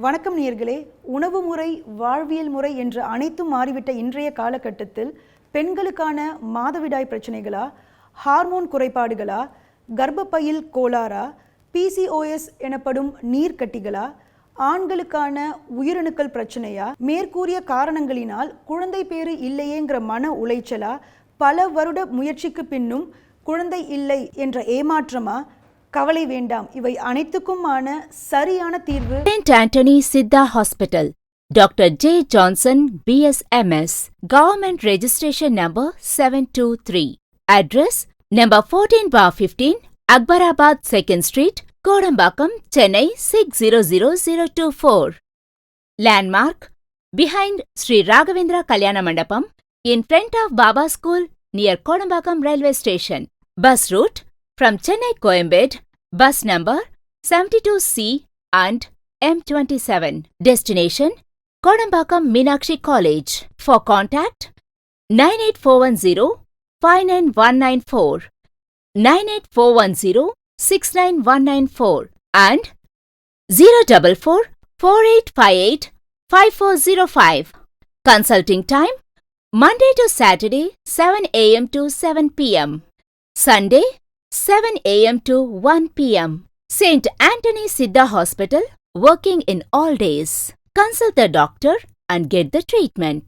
வணக்கம் நேயர்களே. உணவு முறை, வாழ்வியல் முறை என்று அனைத்தும் மாறிவிட்ட இன்றைய காலகட்டத்தில் பெண்களுக்கான மாதவிடாய் பிரச்சனைகளா, ஹார்மோன் குறைபாடுகளா, கர்ப்பப்பையில் கோளாறா, பிசிஓஎஸ் எனப்படும் நீர்க்கட்டிகளா, ஆண்களுக்கான உயிரணுக்கள் பிரச்சனையா, மேற்கூறிய காரணங்களினால் குழந்தை பேறு இல்லையேங்கிற மன உளைச்சலா, பல வருட முயற்சிக்கு பின்னும் குழந்தை இல்லை என்ற ஏமாற்றமா, கவலை வேண்டாம், இவை அனைத்துக்குமான சரியான தீர்வு St. Anthony Siddha Hospital, Dr. J. Johnson, BSMS, Government Registration Number 723, Address Number 14/15, Akbarabad 2nd Street, Kodambakam, Chennai 600024. Landmark behind Sri Raghavendra Kalyana Mandapam, in front of Baba School near Kodambakam Railway Station. Bus route from Chennai Coimbatore, bus number 72C and M27. Destination Kodambakam Meenakshi College. For contact 98410-59194, 98410-69194 and 044-4858-5405. Consulting time Monday to Saturday 7 a.m. to 7 p.m. Sunday 7 a.m. to 1 p.m. St. Anthony Siddha Hospital, working in all days. Consult the doctor and get the treatment.